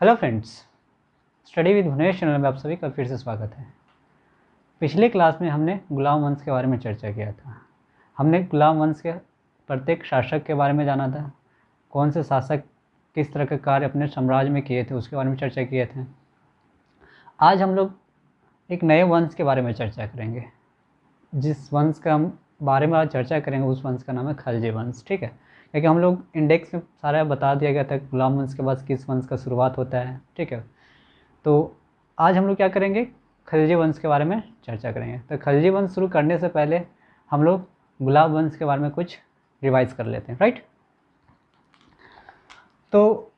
Hello friends, study with Bhuvnesh channel में आप सभी का फिर से स्वागत है। पिछले क्लास में हमने गुलाम वंश के बारे में चर्चा किया था। हमने गुलाम वंश के प्रत्येक शासक के बारे में जाना था, कौन से शासक किस तरह के कार्य अपने साम्राज्य में किए थे उसके बारे में चर्चा किए थे। आज हम लोग एक नए वंश के बारे में चर्चा करेंगे। जिस वंश का हम बारे में आज चर्चा करेंगे उस वंश का नाम है खलजी वंश। ठीक है, क्योंकि हम लोग इंडेक्स में सारा बता दिया गया था गुलाम वंश के बाद किस वंश का शुरुआत होता है। ठीक है, तो आज हम लोग क्या करेंगे, खलजी वंश के बारे में चर्चा करेंगे। तो खलजी वंश शुरू करने से पहले हम लोग गुलाम वंश के बारे में कुछ रिवाइज कर लेते हैं। राइट, तो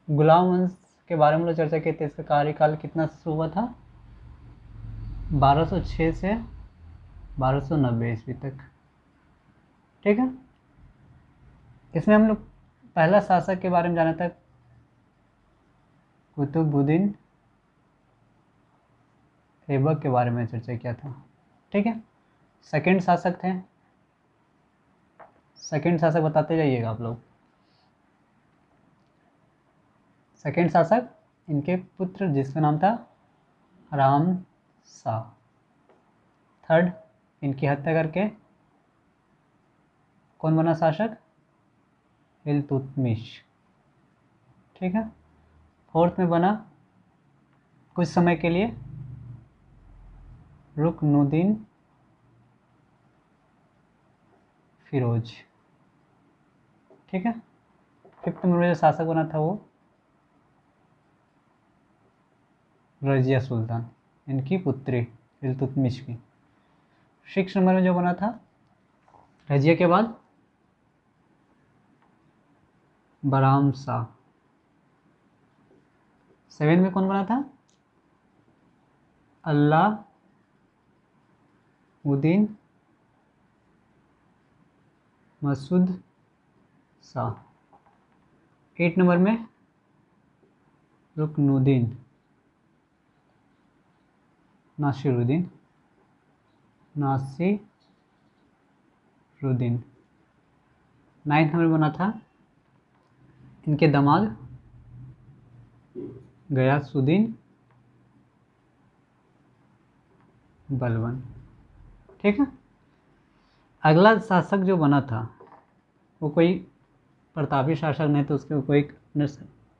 गुलाम वंश के बारे में हम लोग चर्चा की थी। इसका कार्यकाल कितना शुरू हुआ था, 1206 से 1290 ईस्वी तक। ठीक है, इसमें हम लोग पहला शासक के बारे में जाना था, कुतुबुद्दीन ऐबक के बारे में चर्चा किया था। ठीक है, सेकंड शासक थे, सेकंड शासक बताते जाइएगा आप लोग। सेकंड शासक इनके पुत्र जिसका नाम था राम शाह। थर्ड, इनकी हत्या करके कौन बना शासक, इल्तुतमिश। ठीक है, फोर्थ में बना कुछ समय के लिए रुकनुद्दीन फिरोज। ठीक है, फिफ्थ में जो शासक बना था वो रजिया सुल्तान, इनकी पुत्री इल्तुतमिश की। सिक्स नंबर में जो बना था रजिया के बाद बराम शाह। सेवन में कौन बना था, अलाउद्दीन मसूद शाह। 8 नंबर में रुकनुद्दीन नासिरुद्दीन। 9th नंबर बना था इनके दामाद गयासुद्दीन बलबन। ठीक है, अगला शासक जो बना था वो कोई प्रतापी शासक नहीं, तो उसके कोई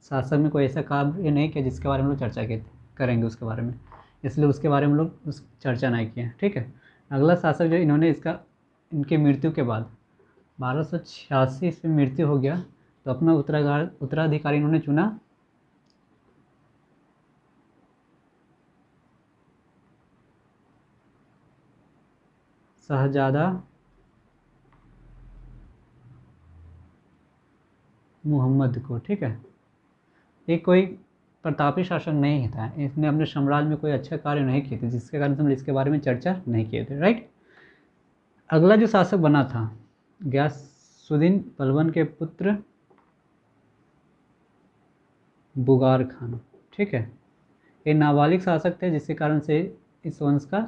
शासक में कोई ऐसा कार्य नहीं किया जिसके बारे में लोग चर्चा करेंगे उसके बारे में, इसलिए उसके बारे में लोग उस चर्चा नहीं किए। ठीक है, अगला शासक जो इन्होंने इनकी मृत्यु के बाद 1286 ईस्वी में मृत्यु हो गया, तो अपना उत्तराधिकारी इन्होंने चुना शहजादा मोहम्मद को। ठीक है, ये कोई प्रतापी शासक नहीं था, इसने अपने साम्राज्य में कोई अच्छा कार्य नहीं किए थे, जिसके कारण हम इसके बारे में चर्चा नहीं किए थे। राइट, अगला जो शासक बना था गयासुद्दीन बलबन के पुत्र बुगार खान। ठीक है, ये नाबालिग शासक थे, जिसके कारण से इस वंश का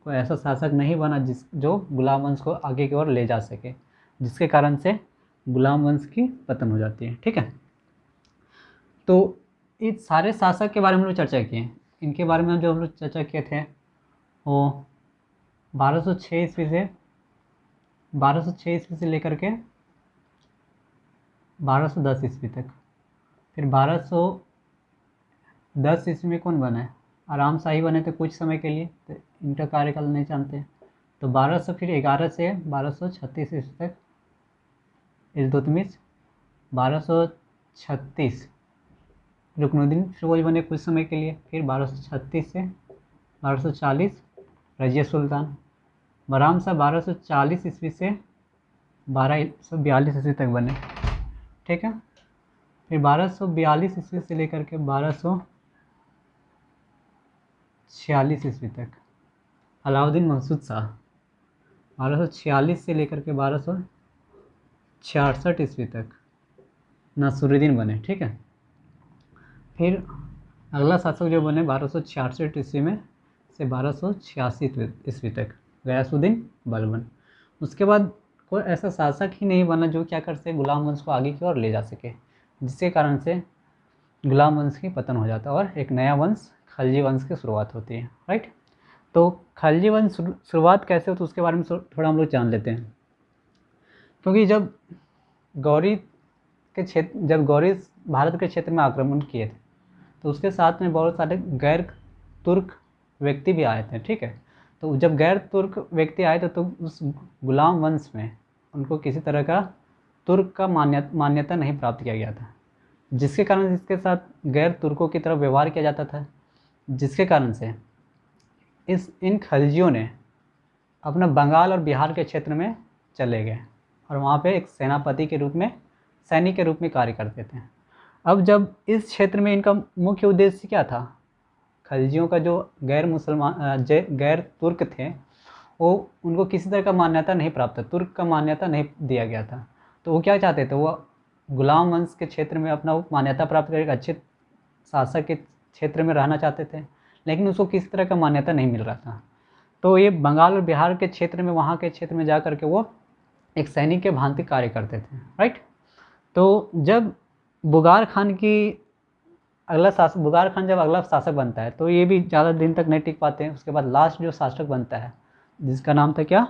कोई ऐसा शासक नहीं बना जो गुलाम वंश को आगे की ओर ले जा सके, जिसके कारण से गुलाम वंश की पतन हो जाती है। ठीक है, तो इस सारे शासक के बारे में हम लोग चर्चा किए। इनके बारे में जो हम लोग चर्चा किए थे वो 1206 ईस्वी से लेकर के 1210 ईस्वी तक। फिर 1210 ईस्वी में कौन बना है, आराम शाही बने थे कुछ समय के लिए, तो इनका कार्यकाल नहीं जानते। तो 1211 से 1236 ईस्वी तक इल्तुतमिश। 1236 रुकनुद्दीन फिरोज बने कुछ समय के लिए। फिर 1236 से 1240 रजिया सुल्तान। बराम शाह 1240 ईस्वी से 1242 ईस्वी तक बने। ठीक है, फिर 1242 ईस्वी से लेकर के 1246 ईस्वी तक अलाउद्दीन मसूद शाह। 1246 से लेकर के 1266 ईस्वी तक नासिरुद्दीन बने। ठीक है, फिर अगला शासक जो बने 1266 ईस्वी में से 1286 ईस्वी तक गयासुद्दीन बलबन। उसके बाद कोई ऐसा शासक ही नहीं बना जो क्या कर सके गुलाम वंश को आगे की ओर ले जा सके, जिसके कारण से गुलाम वंश की पतन हो जाता है और एक नया वंश खलजी वंश की शुरुआत होती है। राइट। तो खलजी वंश शुरुआत कैसे हो तो उसके बारे में थोड़ा हम लोग जान लेते हैं। क्योंकि जब गौरी भारत के क्षेत्र में आक्रमण किए थे तो उसके साथ में बहुत सारे गैर तुर्क व्यक्ति भी आए थे। ठीक है। तो जब गैर तुर्क व्यक्ति आए थे तो उस गुलाम वंश में उनको किसी तरह का तुर्क का मान्यता नहीं प्राप्त किया गया था, जिसके कारण इसके साथ गैर तुर्कों की तरफ व्यवहार किया जाता था, जिसके कारण से इन खलजियों ने अपना बंगाल और बिहार के क्षेत्र में चले गए और वहाँ पे एक सेनापति के रूप में, सैनिक के रूप में कार्य करते थे। अब जब इस क्षेत्र में इनका मुख्य उद्देश्य क्या था, खलजियों का जो गैर तुर्क थे वो उनको किसी तरह का मान्यता नहीं प्राप्त था, तुर्क का मान्यता नहीं दिया गया था। तो वो क्या चाहते थे, वो गुलाम वंश के क्षेत्र में अपना मान्यता प्राप्त करके अच्छे शासक के क्षेत्र में रहना चाहते थे, लेकिन उसको किसी तरह का मान्यता नहीं मिल रहा था। तो ये बंगाल और बिहार के क्षेत्र में, वहाँ के क्षेत्र में जा कर के वो एक सैनिक के भांति कार्य करते थे। राइट। तो जब बुगार खान जब अगला शासक बनता है तो ये भी ज़्यादा दिन तक नहीं टिक पाते हैं। उसके बाद लास्ट जो शासक बनता है जिसका नाम था क्या,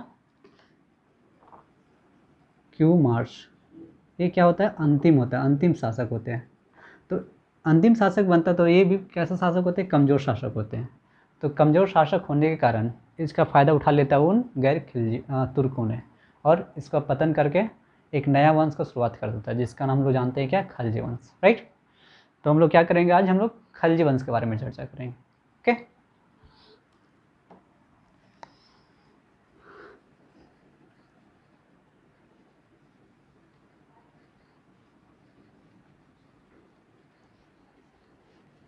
क्यू मार्श। ये क्या होता है, अंतिम होता है, अंतिम शासक होते हैं। तो अंतिम शासक बनता तो ये भी कैसा शासक होते हैं, कमज़ोर शासक होते हैं। तो कमज़ोर शासक होने के कारण इसका फ़ायदा उठा लेता है उन गैर खिलजी तुर्कों ने और इसका पतन करके एक नया वंश का शुरुआत कर देता है, जिसका नाम हम लोग जानते हैं क्या, खलजी वंश। राइट। तो हम लोग क्या करेंगे, आज हम लोग खलजी वंश के बारे में चर्चा करेंगे। ओके।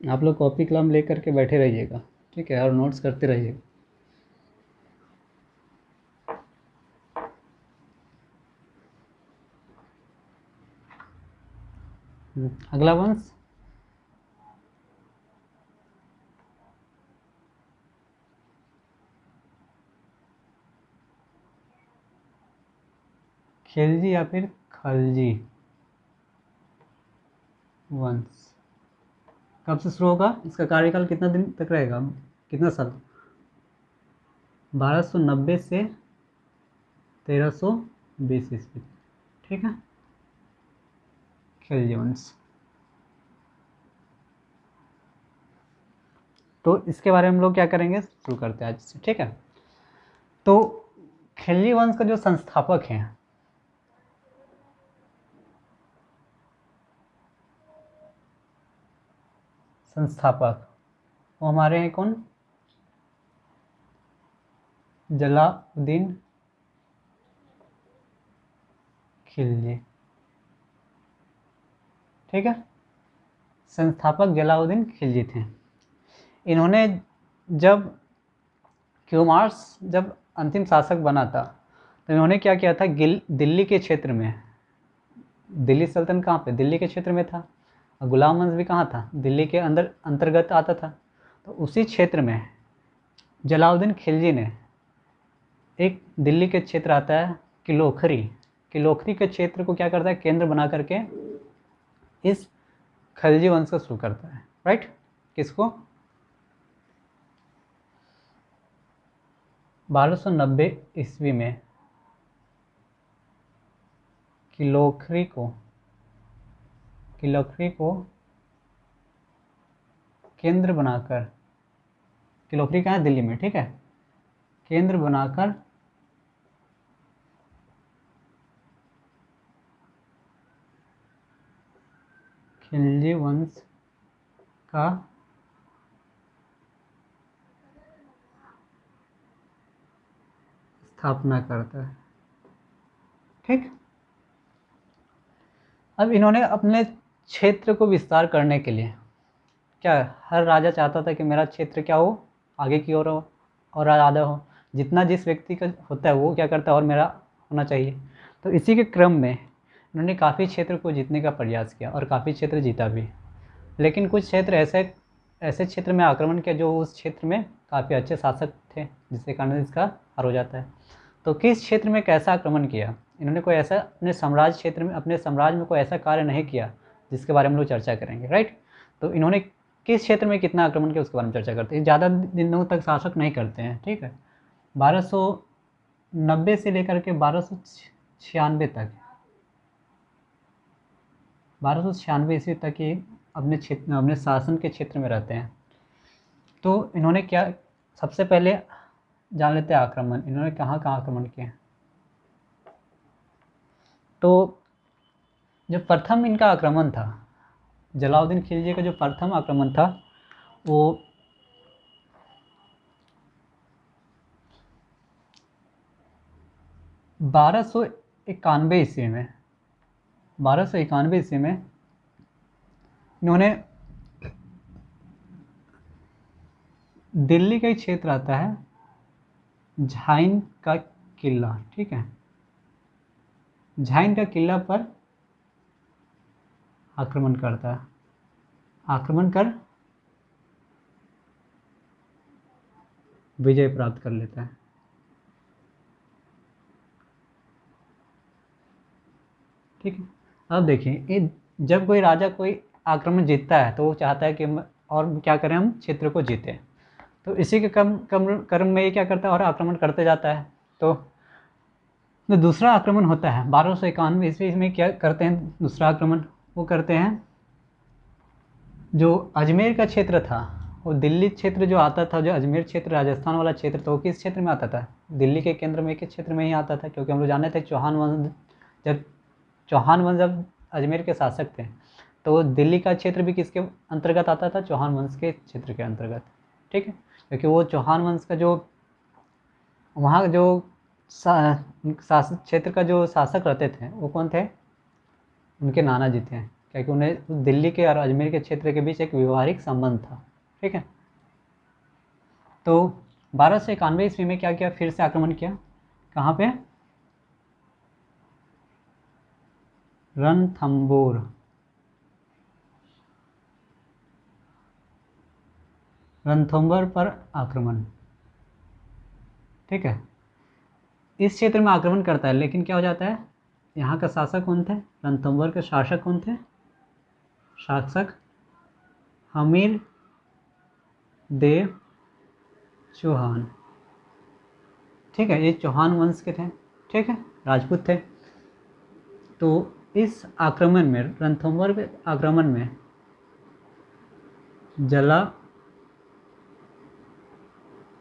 आप लोग कॉपी कलम लेकर के बैठे रहिएगा, ठीक है, और नोट्स करते रहिएगा। अगला वंश खिलजी या फिर खलजी वंश कब से शुरू होगा, इसका कार्यकाल कितना दिन तक रहेगा, कितना साल, 1290 से 1320 ईस्वी। ठीक है, खिलजी वंश। तो इसके बारे में हम लोग क्या करेंगे, शुरू करते हैं आज से। ठीक है। तो खिलजी वंश का जो संस्थापक हैं वो हमारे हैं कौन, जलाउद्दीन खिलजी। ठीक है, संस्थापक जलाउद्दीन खिलजी थे। इन्होंने जब क्यूमार्स जब अंतिम शासक बना था तो इन्होंने क्या किया था, दिल्ली के क्षेत्र में, दिल्ली सल्तनत कहाँ पे, दिल्ली के क्षेत्र में था, और गुलाम वंश भी कहाँ था, दिल्ली के अंतर्गत आता था। तो उसी क्षेत्र में जलाउद्दीन खिलजी ने एक, दिल्ली के क्षेत्र आता है किलोखरी के क्षेत्र को क्या करता है, केंद्र बना करके इस खिलजी वंश को शुरू करता है। राइट। किसको, 1290 ईस्वी में किलोखरी को केंद्र बनाकर, किलोखरी कहाँ है, दिल्ली में। ठीक है, केंद्र बनाकर खिलजी वंश का स्थापना करता है। ठीक। अब इन्होंने अपने क्षेत्र को विस्तार करने के लिए क्या, हर राजा चाहता था कि मेरा क्षेत्र क्या हो, आगे की ओर हो और ज़्यादा हो, जितना जिस व्यक्ति का होता है वो क्या करता है और मेरा होना चाहिए। तो इसी के क्रम में इन्होंने काफ़ी क्षेत्र को जीतने का प्रयास किया और काफ़ी क्षेत्र जीता भी, लेकिन कुछ क्षेत्र ऐसे क्षेत्र में आक्रमण किया जो उस क्षेत्र में काफ़ी अच्छे शासक थे, जिसके कारण इसका हार हो जाता है। तो किस क्षेत्र में कैसा आक्रमण किया? इन्होंने कोई ऐसा अपने साम्राज्य क्षेत्र में, अपने साम्राज्य में कोई ऐसा कार्य नहीं किया जिसके बारे में लोग चर्चा करेंगे, राइट। तो इन्होंने किस क्षेत्र में कितना आक्रमण किया उसके बारे में चर्चा करते हैं। ज़्यादा दिनों तक शासक नहीं करते हैं, ठीक है। 1290 से लेकर के 1296 तक, 1296 ईस्वी तक ये अपने शासन के क्षेत्र में रहते हैं। तो इन्होंने क्या, सबसे पहले जान लेते हैं आक्रमण, इन्होंने कहाँ कहाँ आक्रमण किए। तो जो प्रथम इनका आक्रमण था, जलालुद्दीन खिलजी का जो प्रथम आक्रमण था वो 1291 ईस्वी में, 1291 ईस्वी में इन्होंने दिल्ली का एक क्षेत्र आता है झाइन का किला, ठीक है, झाइन का किला पर आक्रमण करता है, आक्रमण कर विजय प्राप्त कर लेता है। ठीक है, अब देखिए, जब कोई राजा कोई आक्रमण जीतता है तो वो चाहता है कि और क्या करें, हम क्षेत्र को जीतें। तो इसी के क्रम में ये क्या करता है, और आक्रमण करते जाता है। तो दूसरा आक्रमण होता है 1291 ईस्वी में, क्या करते हैं दूसरा आक्रमण, वो करते हैं जो अजमेर का क्षेत्र था, वो दिल्ली क्षेत्र जो आता था, जो अजमेर क्षेत्र राजस्थान वाला क्षेत्र था, वो किस क्षेत्र में आता था, दिल्ली के केंद्र में, किस क्षेत्र में ही आता था, क्योंकि हम लोग जानते थे चौहान वंश जब अजमेर के शासक थे तो दिल्ली का क्षेत्र भी किसके अंतर्गत आता था, चौहान वंश के क्षेत्र के अंतर्गत, ठीक है। क्योंकि वो चौहान वंश का जो वहाँ जो शासक क्षेत्र का जो शासक रहते थे वो कौन थे, उनके नाना जी थे, क्योंकि उन्हें दिल्ली के और अजमेर के क्षेत्र के बीच एक व्यवहारिक संबंध था, ठीक है। तो 1291 ईस्वी में क्या किया, फिर से आक्रमण किया, कहाँ पे, रणथंबोर, रणथंबोर पर आक्रमण, ठीक है। इस क्षेत्र में आक्रमण करता है, लेकिन क्या हो जाता है, यहाँ का शासक कौन थे, रणथंबोर के शासक कौन थे, शासक हमीर देव चौहान, ठीक है, ये चौहान वंश के थे, ठीक है, राजपूत थे। तो इस आक्रमण में, रणथंबोर के आक्रमण में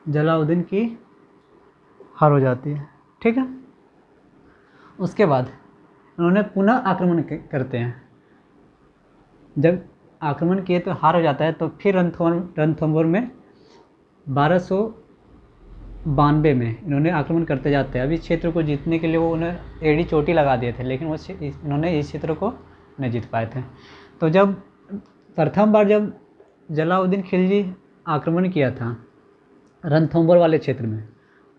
जलालुद्दीन की हार हो जाती है, ठीक है। उसके बाद उन्होंने पुनः आक्रमण करते हैं, जब आक्रमण किए तो हार हो जाता है, तो फिर रणथंबोर में 1292 में इन्होंने आक्रमण करते जाते हैं। अभी क्षेत्र को जीतने के लिए वो उन्हें एड़ी चोटी लगा दिए थे, लेकिन इन्होंने इस क्षेत्र को नहीं जीत पाए थे। तो जब प्रथम बार जब जलालुद्दीन खिलजी आक्रमण किया था रणथंबोर वाले क्षेत्र में,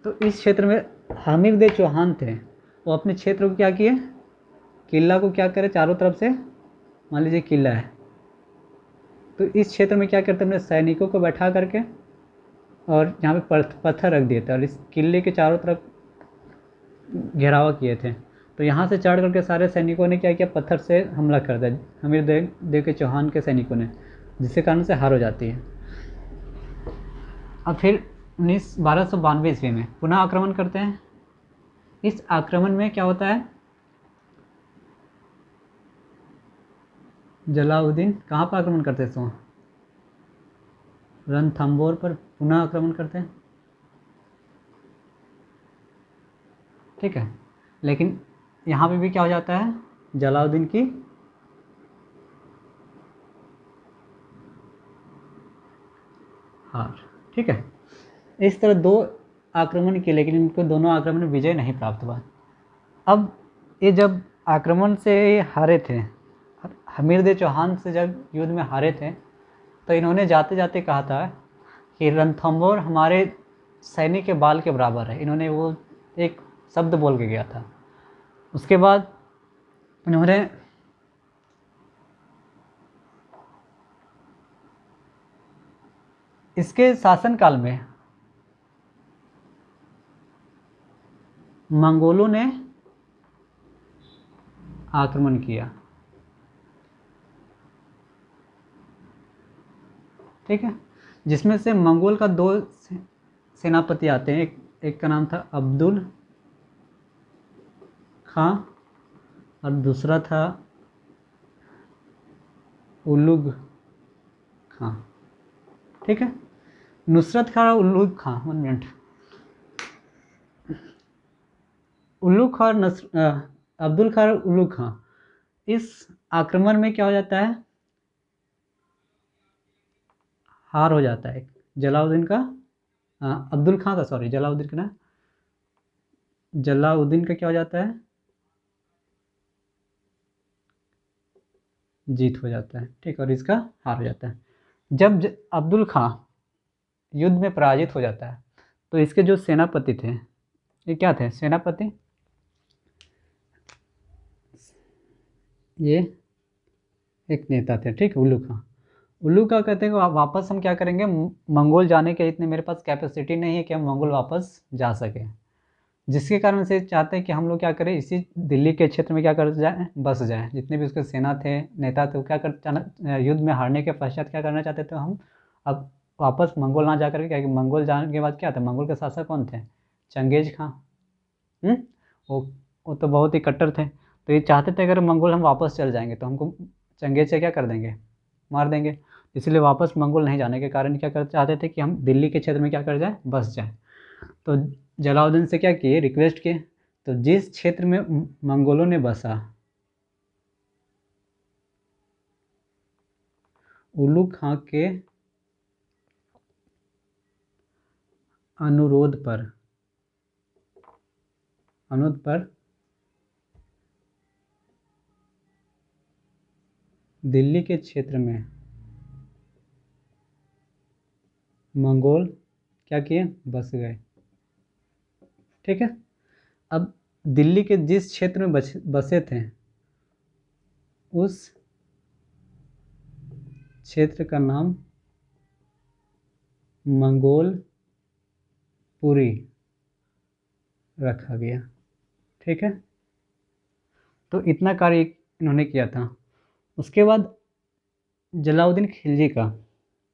तो इस क्षेत्र में हामिद दे चौहान थे, वो अपने क्षेत्र को क्या किए, किला को क्या करे, चारों तरफ से मान लीजिए किला है, तो इस क्षेत्र में क्या करते, अपने सैनिकों को बैठा करके और यहाँ पे पत्थर रख दिए थे और इस किले के चारों तरफ घेरावा किए थे। तो यहाँ से चढ़ करके सारे सैनिकों ने क्या किया, पत्थर से हमला कर दिया हमीर देव के चौहान के सैनिकों ने, जिसके कारण से हार हो जाती है। अब फिर 1292 ईस्वी में पुनः आक्रमण करते हैं। इस आक्रमण में क्या होता है, जलालुद्दीन कहाँ पर आक्रमण करते हैं, रणथंबोर पर पुनः आक्रमण करते हैं, ठीक है। लेकिन यहाँ पे भी क्या हो जाता है, जलालुद्दीन की हार, ठीक है। इस तरह दो आक्रमण किए, लेकिन इनको दोनों आक्रमण में विजय नहीं प्राप्त हुआ। अब ये जब आक्रमण से हारे थे, हमीर दे चौहान से जब युद्ध में हारे थे, तो इन्होंने जाते जाते कहा था कि रणथंबोर हमारे सैनिक के बाल के बराबर है, इन्होंने वो एक शब्द बोल के गया था। उसके बाद इन्होंने इसके शासनकाल में मंगोलों ने आक्रमण किया। ठीक है, जिसमें से मंगोल का दो सेनापति आते हैं। एक का नाम था अब्दुल खां और दूसरा था उलुग खां। ठीक है, नुसरत खां और उलुग खां, 1 मिनट। उलुग खां और अब्दुल खां और उलुग खां, इस आक्रमण में क्या हो जाता है, हार हो जाता है जलालुद्दीन का, अब्दुल खां का, सॉरी, जलालुद्दीन का ना, जलालुद्दीन का क्या हो जाता है, जीत हो जाता है। ठीक, और इसका हार हो जाता है। जब अब्दुल खां युद्ध में पराजित हो जाता है तो इसके जो सेनापति थे, ये क्या थे, सेनापति, ये एक नेता थे। ठीक, उल्लू खां। उल्लू खां कहते हैं कि वापस हम क्या करेंगे, मंगोल जाने के इतने मेरे पास कैपेसिटी नहीं है कि हम मंगोल वापस जा सकें, जिसके कारण से चाहते हैं कि हम लोग क्या करें, इसी दिल्ली के क्षेत्र में क्या कर जाए, बस जाए। जितने भी उसके सेना थे, नेता थे, वो क्या कर, युद्ध में हारने के पश्चात क्या करना चाहते थे, हम अब वापस मंगोल ना जा करके, क्या कि मंगोल जाने के बाद क्या था, मंगोल के शासक कौन थे, चंगेज खां। वो वो तो बहुत ही कट्टर थे, तो ये चाहते थे अगर मंगोल हम वापस चल जाएंगे तो हमको चंगेज से क्या कर देंगे, मार देंगे। इसलिए वापस मंगोल नहीं जाने के कारण क्या कर चाहते थे कि हम दिल्ली के क्षेत्र में क्या कर जाए, बस जाए। तो जलालुद्दीन से क्या किए, रिक्वेस्ट किए। तो जिस क्षेत्र में मंगोलों ने बसा, उलुग खां के अनुरोध पर दिल्ली के क्षेत्र में मंगोल क्या किए, बस गए। ठीक है, अब दिल्ली के जिस क्षेत्र में बसे थे, उस क्षेत्र का नाम मंगोलपुरी रखा गया। ठीक है, तो इतना कार्य इन्होंने किया था। उसके बाद जलालुद्दीन खिलजी का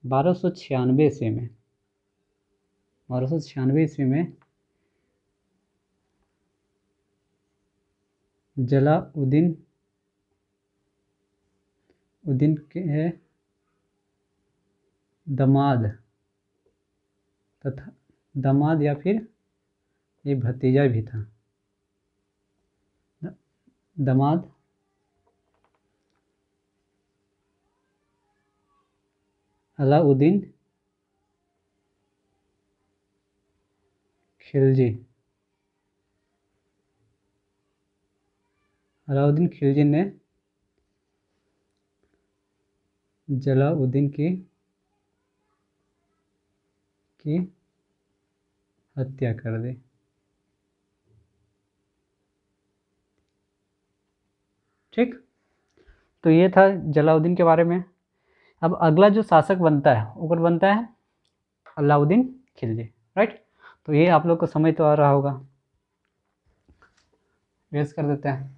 1296 ईस्वी में, 1296 ईस्वी में जलालुद्दीन के दामाद तथा दामाद या फिर ये भतीजा भी था, दामाद अलाउद्दीन खिलजी, अलाउद्दीन खिलजी ने जलालुद्दीन की हत्या कर दी। ठीक, तो ये था जलालुद्दीन के बारे में। अब अगला जो शासक बनता है वो बनता है अलाउद्दीन खिलजी, राइट। तो ये आप लोग को समझ तो आ रहा होगा, रेस कर देते हैं।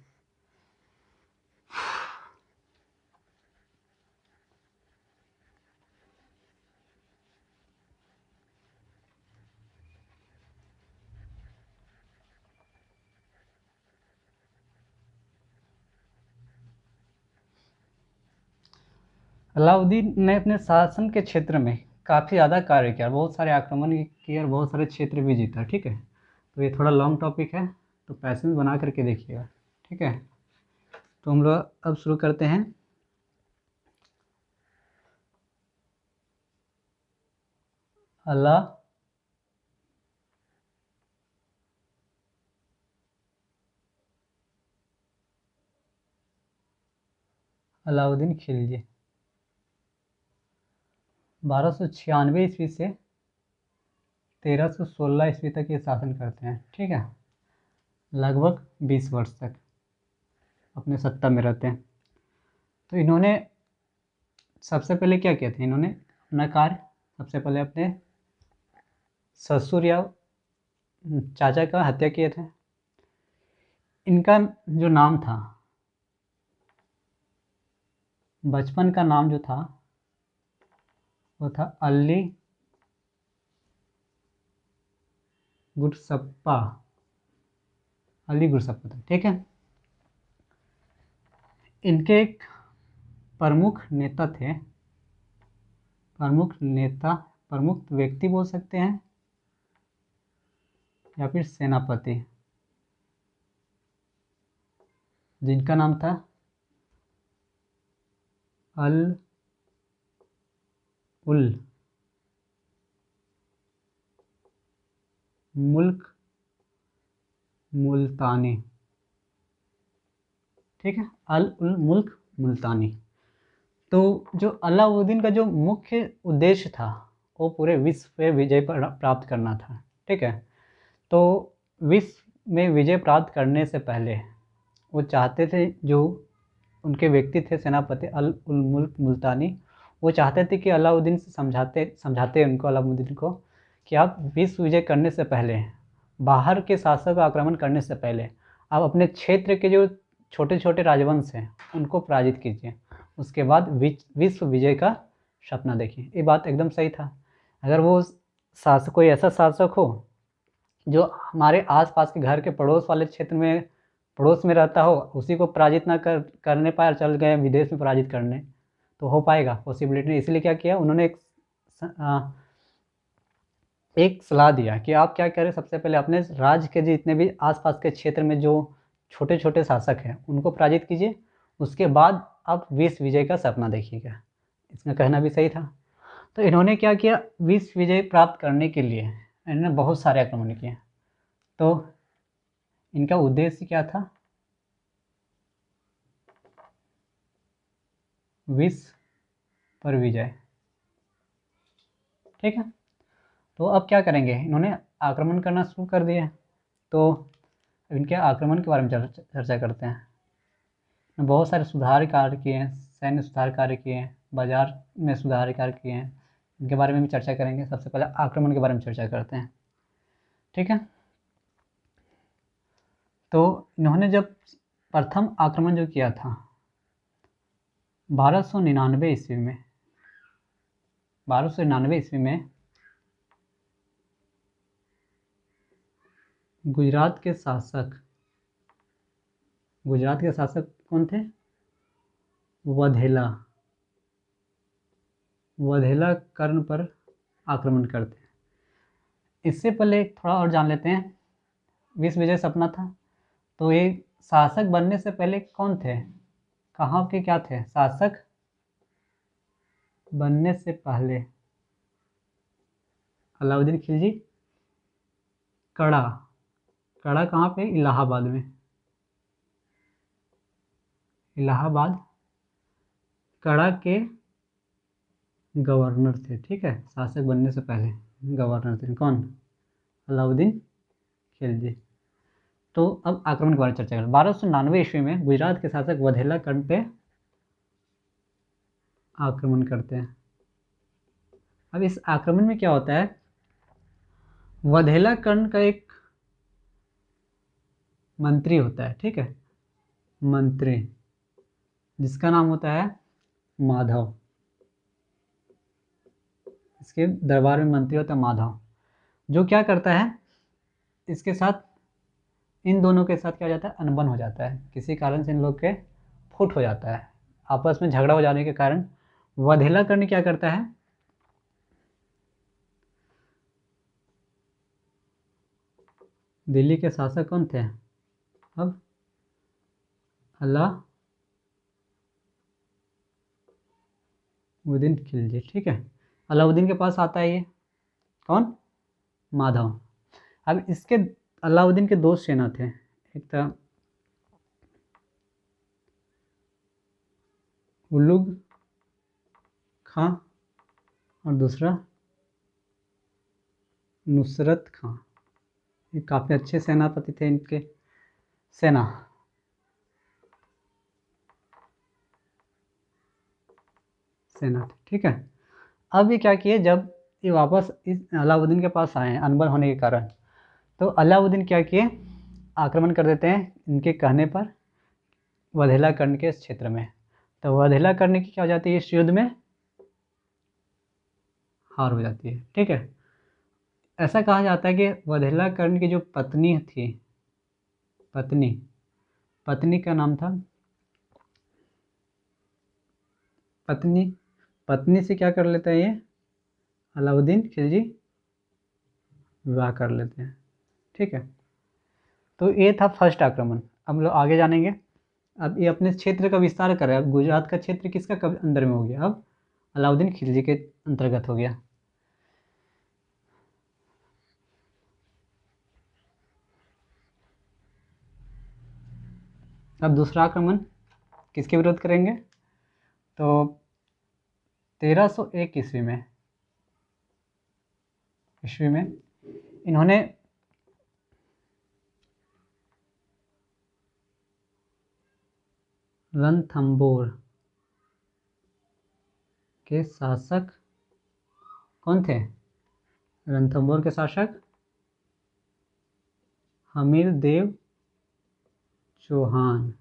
अलाउद्दीन ने अपने शासन के क्षेत्र में काफ़ी ज़्यादा कार्य किया, बहुत सारे आक्रमण किए और बहुत सारे क्षेत्र भी जीता। ठीक है, तो ये थोड़ा लॉन्ग टॉपिक है, तो पैसेंस बना करके देखिएगा। ठीक है, तो हम लोग अब शुरू करते हैं। अलाउद्दीन खिलजी 1296 ईस्वी से 1316 ईस्वी तक ये शासन करते हैं। ठीक है, लगभग 20 वर्ष तक अपने सत्ता में रहते हैं। तो इन्होंने सबसे पहले क्या किया था, इन्होंने अपना कार्य सबसे पहले अपने ससुर या चाचा का हत्या किए थे। इनका जो नाम था, बचपन का नाम जो था वो था अली गुरसप्पा, अली गुरसप्पा था, ठीक है। इनके एक प्रमुख नेता थे, प्रमुख नेता, प्रमुख व्यक्ति बोल सकते हैं या फिर सेनापति, जिनका नाम था अल उल मुल्क मुल्तानी, ठीक है, अल उल मुल्क मुल्तानी। तो जो अलाउद्दीन का जो मुख्य उद्देश्य था वो पूरे विश्व पे विजय प्राप्त करना था, ठीक है। तो विश्व में विजय प्राप्त करने से पहले वो चाहते थे, जो उनके व्यक्ति थे सेनापति अल उल मुल्क मुल्तानी, वो चाहते थे कि अलाउद्दीन से समझाते उनको, अलाउद्दीन को, कि आप विश्व विजय करने से पहले, बाहर के शासक का आक्रमण करने से पहले आप अपने क्षेत्र के जो छोटे छोटे राजवंश हैं उनको पराजित कीजिए, उसके बाद विश्व विजय का सपना देखिए। ये बात एकदम सही था। अगर वो शासक, कोई ऐसा शासक हो जो हमारे आसपास के घर के पड़ोस वाले क्षेत्र में, पड़ोस में रहता हो, उसी को पराजित ना करने पाए और चल गए विदेश में पराजित करने, तो हो पाएगा? पॉसिबिलिटी नहीं। इसलिए क्या किया उन्होंने, एक सलाह दिया कि आप क्या करें, सबसे पहले अपने राज्य के जितने भी आसपास के क्षेत्र में जो छोटे छोटे शासक हैं उनको पराजित कीजिए, उसके बाद आप विश्व विजय का सपना देखिएगा। इसका कहना भी सही था। तो इन्होंने क्या किया, विश्व विजय प्राप्त करने के लिए इन्होंने बहुत सारे आक्रमण किए। तो इनका उद्देश्य क्या था, विश्व पर विजय, ठीक है। तो अब क्या करेंगे, इन्होंने आक्रमण करना शुरू कर दिया। तो इनके आक्रमण के बारे में चर्चा करते हैं। बहुत सारे सुधार कार्य किए हैं, सैन्य सुधार कार्य किए हैं, बाजार में सुधार कार्य किए हैं, इनके बारे में भी चर्चा करेंगे। सबसे पहले आक्रमण के बारे में चर्चा करते हैं, ठीक है। तो इन्होंने जब प्रथम आक्रमण जो किया था 1299 ईस्वी में, 1299 ईस्वी में गुजरात के शासक कौन थे, वधेला कर्ण पर आक्रमण करते हैं। इससे पहले थोड़ा और जान लेते हैं, विश्व विजय सपना था, तो ये शासक बनने से पहले कौन थे, कहाँ के क्या थे? शासक बनने से पहले अलाउद्दीन खिलजी कड़ा कहाँ पे, इलाहाबाद में, इलाहाबाद कड़ा के गवर्नर थे, ठीक है। शासक बनने से पहले गवर्नर थे कौन, अलाउद्दीन खिलजी। तो अब आक्रमण के बारे में चर्चा करें। 1299 ईस्वी में गुजरात के शासक वधेला कर्ण पे आक्रमण करते हैं। अब इस आक्रमण में क्या होता है, वधेला कर्ण का एक मंत्री होता है, ठीक है, मंत्री, जिसका नाम होता है माधव। इसके दरबार में मंत्री होता है माधव, जो क्या करता है, इसके साथ, इन दोनों के साथ क्या हो जाता है, अनबन हो जाता है। किसी कारण से इन लोग के फुट हो जाता है, आपस में झगड़ा हो जाने के कारण वधेला कर्ण क्या करता है, दिल्ली के शासक कौन थे अब, अलाउद्दीन खिलजी, ठीक है। अलाउद्दीन के पास आता है ये कौन, माधव। अब इसके अलाउद्दीन के दो सेना थे, एक था उलुग खां और दूसरा नुसरत खां। ये काफ़ी अच्छे सेनापति थे, इनके सेना थे, ठीक है। अब ये क्या किए, जब ये वापस इस अलाउद्दीन के पास आए अनबन होने के कारण, तो अलाउद्दीन क्या किए, आक्रमण कर देते हैं इनके कहने पर वधेला कर्ण के क्षेत्र में। तो वधेला कर्ण की क्या हो जाती है, इस युद्ध में हार हो जाती है। ठीक है, ऐसा कहा जाता है कि वधेला कर्ण की जो पत्नी थी, पत्नी का नाम था, पत्नी से क्या कर लेता है ये अलाउद्दीन खिलजी, विवाह कर लेते हैं। ठीक है, तो ये था फर्स्ट आक्रमण। अब हम लोग आगे जानेंगे। अब ये अपने क्षेत्र का विस्तार कर रहा है। अब गुजरात का क्षेत्र किसका कब अंदर में हो गया, अब अलाउद्दीन खिलजी के अंतर्गत हो गया। अब दूसरा आक्रमण किसके विरोध करेंगे, तो 1301 ईस्वी में इन्होंने रणथंबोर के शासक कौन थे, रणथंबोर के शासक हमीर देव चौहान,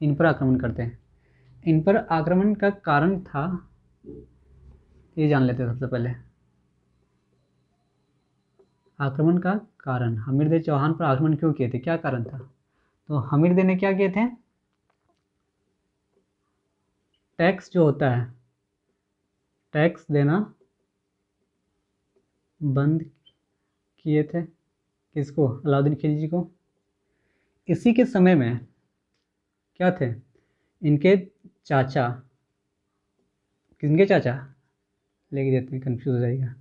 इन पर आक्रमण करते हैं। इन पर आक्रमण का कारण था, ये जान लेते हैं सबसे पहले। आक्रमण का कारण, हमीर देव चौहान पर आक्रमण क्यों किए थे, क्या कारण था। तो हमीर देव ने क्या किए थे, टैक्स जो होता है, टैक्स देना बंद किए थे, किसको, अलाउद्दीन खिलजी को। इसी के समय में क्या थे, इनके चाचा, किसके चाचा, लेके देते हैं कंफ्यूज हो जाएगा,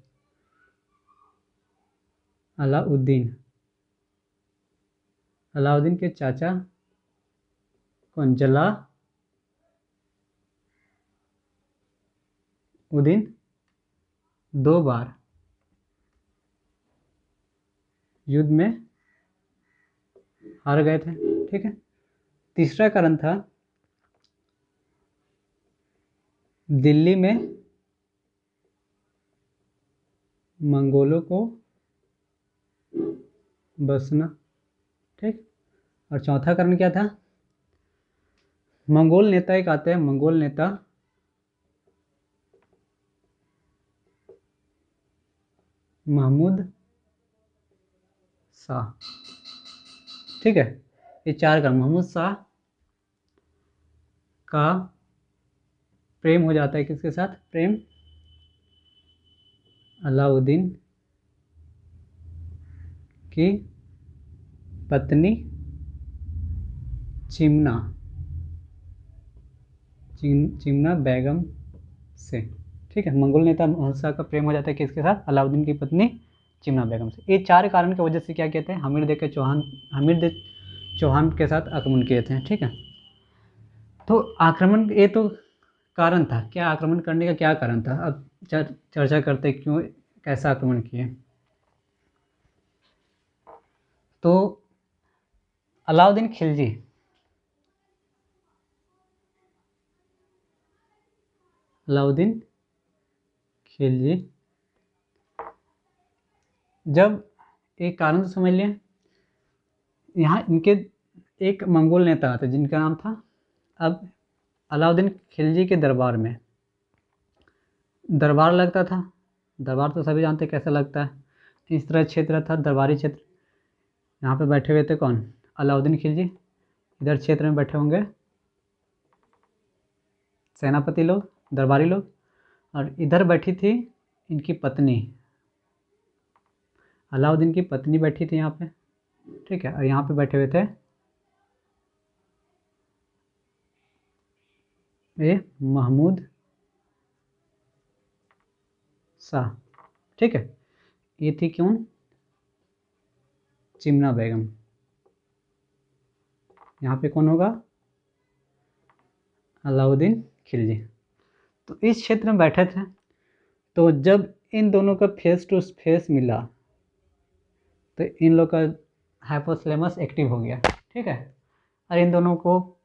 अलाउद्दीन के चाचा कौन, जलाउद्दीन 2 बार युद्ध में हार गए थे। ठीक है, तीसरा कारण था दिल्ली में मंगोलों को बसना। ठीक, और चौथा कारण क्या था, मंगोल नेता एक आते हैं, मंगोल नेता महमूद शाह। ठीक है, ये 4 कारण, महमूद शाह का प्रेम हो जाता है किसके साथ, प्रेम अलाउद्दीन की पत्नी चिमना बेगम से। ठीक है, मंगोल नेता महमूद शाह का प्रेम हो जाता है किसके साथ, अलाउद्दीन की पत्नी चिमना बेगम से। ये 4 कारण की वजह से क्या कहते हैं, हमीर देव चौहान के साथ आक्रमण किए थे। ठीक है, तो आक्रमण, ये तो कारण था, क्या आक्रमण करने का क्या कारण था। अब चर्चा करते क्यों, कैसा आक्रमण किए। तो अलाउद्दीन खिलजी जब, एक कारण तो समझ लिया, यहाँ इनके एक मंगोल नेता आते जिनका नाम था, अब अलाउद्दीन खिलजी के दरबार में दरबार लगता था। दरबार तो सभी जानते कैसा लगता है, इस तरह क्षेत्र था, दरबारी क्षेत्र। यहाँ पे बैठे हुए थे कौन, अलाउद्दीन खिलजी, इधर क्षेत्र में बैठे होंगे सेनापति लोग, दरबारी लोग, और इधर बैठी थी इनकी पत्नी, अलाउद्दीन की पत्नी बैठी थी यहाँ पे। ठीक है, और यहाँ पे बैठे हुए थे ये महमूद शाह। ठीक है, ये थी क्यों, चिमना बेगम। यहाँ पे कौन होगा, अलाउद्दीन खिलजी। तो इस क्षेत्र में बैठे थे। तो जब इन दोनों का फेस टू फेस मिला तो इन लोग का हाइपोथैलेमस एक्टिव हो गया। ठीक है, और इन दोनों को,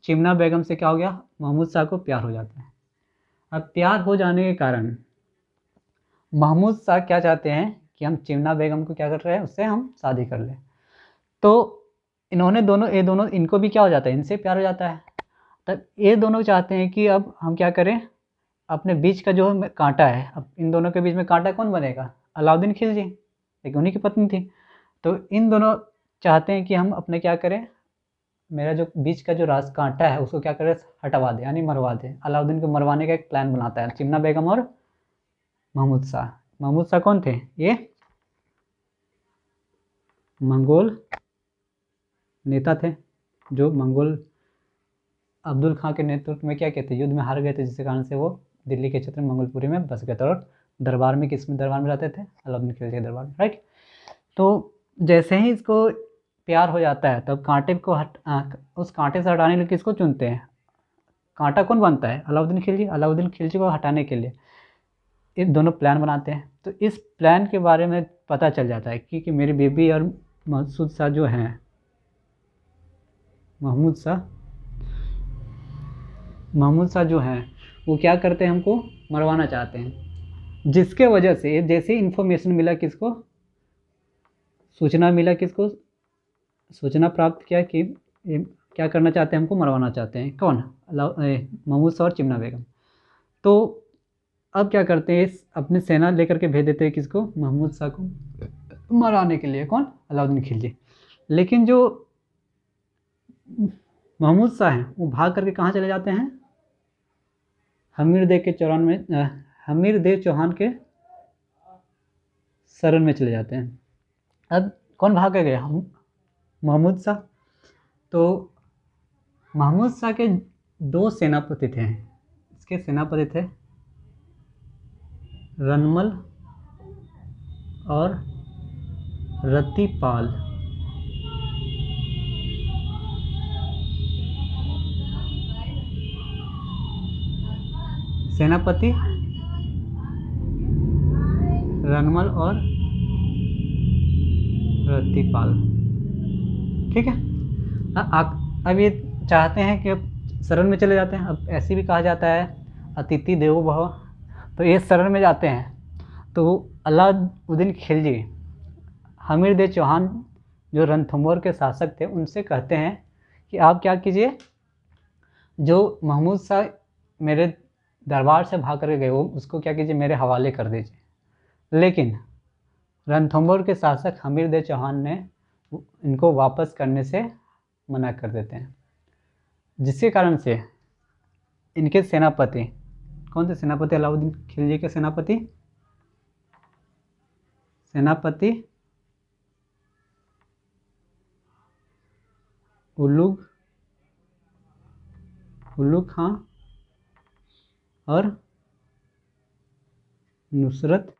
चिमना बेगम से क्या हो गया, महमूद शाह को प्यार हो जाता है। अब प्यार हो जाने के कारण महमूद शाह क्या चाहते हैं कि हम चिमना बेगम को क्या कर रहे हैं, उससे हम शादी कर लें। तो इन्होंने दोनों, ये दोनों, इनको भी क्या हो जाता है, इनसे प्यार हो जाता है। तब ये दोनों चाहते हैं कि अब हम क्या करें, अपने बीच का जो कांटा है, अब इन दोनों के बीच में कांटा कौन बनेगा, अलाउद्दीन खिलजी, एक उन्हीं की पत्नी थी। तो इन दोनों चाहते हैं कि हम अपने क्या करें, मेरा जो बीच का जो राज कांटा है उसको क्या करें, हटवा दें, यानी मरवा दें। अलाउद्दीन को मरवाने का एक प्लान बनाता है चिमना बेगम और महमूद शाह। महमूद शाह कौन थे, ये मंगोल नेता थे जो मंगोल अब्दुल खां के नेतृत्व में क्या कहते, युद्ध में हार गए थे, जिसके कारण से वो दिल्ली के क्षेत्र में मंगोलपुरी में बस गए थे। और दरबार में, किस में दरबार में रहते थे, अलाउद्दीन खिलजी के दरबार में, राइट। तो जैसे ही इसको प्यार हो जाता है तब कांटे को उस कांटे से हटाने के लिए किसको चुनते हैं, कांटा कौन बनता है, अलाउद्दीन खिलजी। अलाउद्दीन खिलजी को हटाने के लिए ये दोनों प्लान बनाते हैं। तो इस प्लान के बारे में पता चल जाता है कि मेरी बीबी और महमूद शाह जो हैं, महमूद शाह जो हैं वो क्या करते हैं, हमको मरवाना चाहते हैं। जिसके वजह से जैसे इन्फॉर्मेशन मिला, किसको सूचना मिला, किसको सूचना प्राप्त किया कि ये क्या करना चाहते हैं, हमको मरवाना चाहते हैं, कौन, महमूद शाह और चिमना बेगम। तो अब क्या करते हैं, अपनी सेना लेकर के भेज देते हैं, किसको, महमूद शाह को मराने के लिए, कौन, अलाउद्दीन खिलजी। लेकिन जो महमूद शाह हैं वो भाग करके कहाँ चले जाते हैं, हमीर देव चौहान के शरण में चले जाते हैं। अब कौन भाग के गया, महमूद शाह। तो महमूद शाह के दो सेनापति थे, इसके सेनापति थे रनमल और रतिपाल। सेनापति रनमल और रतिपाल, ठीक है। अब ये चाहते हैं कि अब शरण में चले जाते हैं। अब ऐसे भी कहा जाता है अतिथि देवो भव, तो ये शरण में जाते हैं। तो अलाउद्दीन खिलजी हमीर देव चौहान जो रणथंभौर के शासक थे उनसे कहते हैं कि आप क्या कीजिए, जो महमूद शाह मेरे दरबार से भाग कर गए वो उसको क्या कीजिए, मेरे हवाले कर दीजिए। लेकिन रणथंभौर के शासक हमीर देव चौहान ने इनको वापस करने से मना कर देते हैं, जिसके कारण से इनके सेनापति, कौन से सेनापति, अलाउद्दीन खिलजी के सेनापति उल्लू खां और नुसरत